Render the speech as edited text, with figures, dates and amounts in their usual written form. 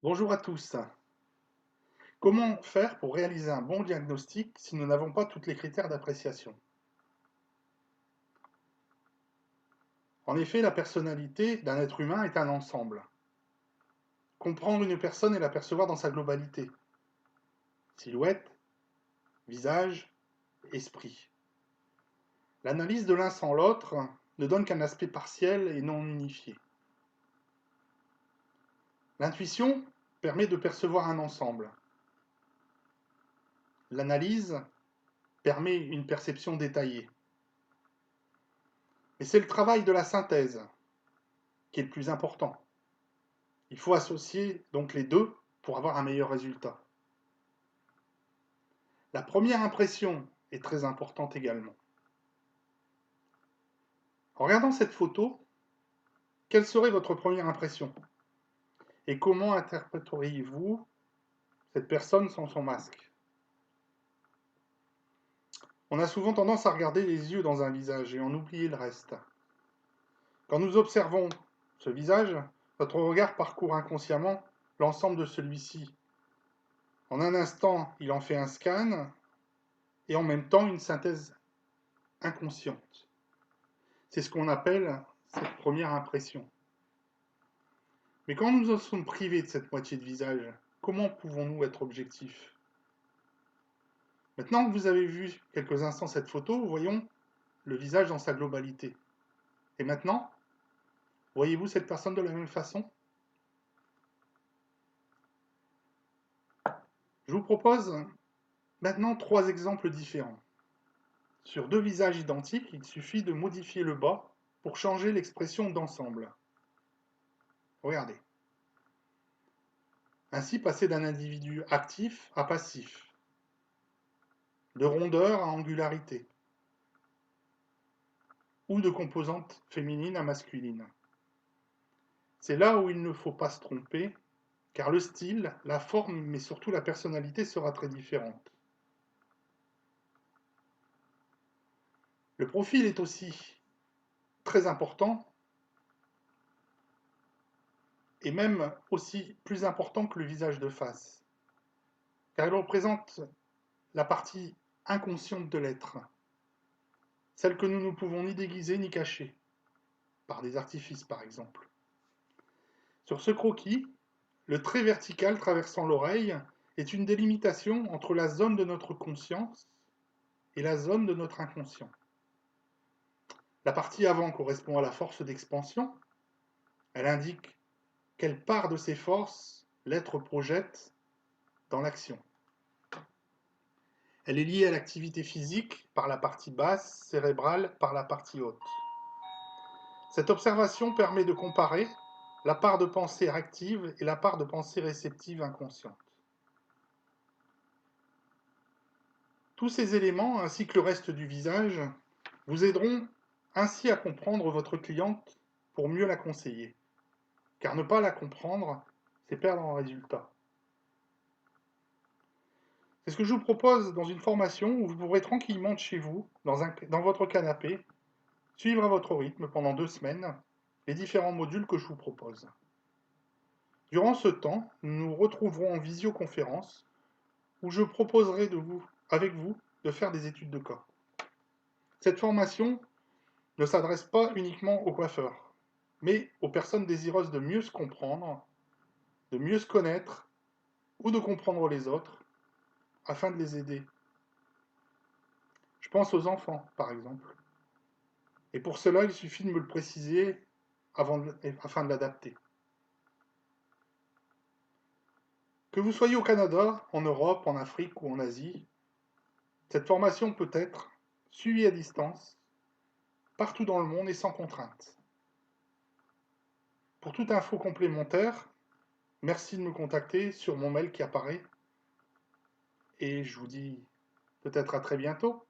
Bonjour à tous. Comment faire pour réaliser un bon diagnostic si nous n'avons pas tous les critères d'appréciation? En effet, la personnalité d'un être humain est un ensemble. Comprendre une personne et l'apercevoir dans sa globalité. Silhouette, visage, esprit. L'analyse de l'un sans l'autre ne donne qu'un aspect partiel et non unifié. L'intuition permet de percevoir un ensemble. L'analyse permet une perception détaillée. Mais c'est le travail de la synthèse qui est le plus important. Il faut associer donc les deux pour avoir un meilleur résultat. La première impression est très importante également. En regardant cette photo, quelle serait votre première impression? Et comment interpréteriez-vous cette personne sans son masque? On a souvent tendance à regarder les yeux dans un visage et en oublier le reste. Quand nous observons ce visage, notre regard parcourt inconsciemment l'ensemble de celui-ci. En un instant, il en fait un scan et en même temps une synthèse inconsciente. C'est ce qu'on appelle cette première impression. Mais quand nous en sommes privés de cette moitié de visage, comment pouvons-nous être objectifs? Maintenant que vous avez vu quelques instants cette photo, voyons le visage dans sa globalité. Et maintenant, voyez-vous cette personne de la même façon? Je vous propose maintenant 3 exemples différents. Sur 2 visages identiques, il suffit de modifier le bas pour changer l'expression d'ensemble. Regardez. Ainsi passer d'un individu actif à passif, de rondeur à angularité, ou de composante féminine à masculine. C'est là où il ne faut pas se tromper, car le style, la forme, mais surtout la personnalité sera très différente. Le profil est aussi très important, et même aussi plus important que le visage de face, car il représente la partie inconsciente de l'être, celle que nous ne pouvons ni déguiser ni cacher, par des artifices par exemple. Sur ce croquis, le trait vertical traversant l'oreille est une délimitation entre la zone de notre conscience et la zone de notre inconscient. La partie avant correspond à la force d'expansion. Elle indique quelle part de ces forces l'être projette dans l'action. Elle est liée à l'activité physique par la partie basse, cérébrale par la partie haute. Cette observation permet de comparer la part de pensée active et la part de pensée réceptive inconsciente. Tous ces éléments, ainsi que le reste du visage, vous aideront ainsi à comprendre votre cliente pour mieux la conseiller. Car ne pas la comprendre, c'est perdre en résultat. C'est ce que je vous propose dans une formation où vous pourrez tranquillement de chez vous, dans votre canapé, suivre à votre rythme pendant 2 semaines les différents modules que je vous propose. Durant ce temps, nous nous retrouverons en visioconférence où je proposerai avec vous de faire des études de cas. Cette formation ne s'adresse pas uniquement aux coiffeurs, mais aux personnes désireuses de mieux se comprendre, de mieux se connaître ou de comprendre les autres afin de les aider. Je pense aux enfants, par exemple. Et pour cela, il suffit de me le préciser afin de l'adapter. Que vous soyez au Canada, en Europe, en Afrique ou en Asie, cette formation peut être suivie à distance, partout dans le monde et sans contrainte. Pour toute info complémentaire, merci de me contacter sur mon mail qui apparaît et je vous dis peut-être à très bientôt.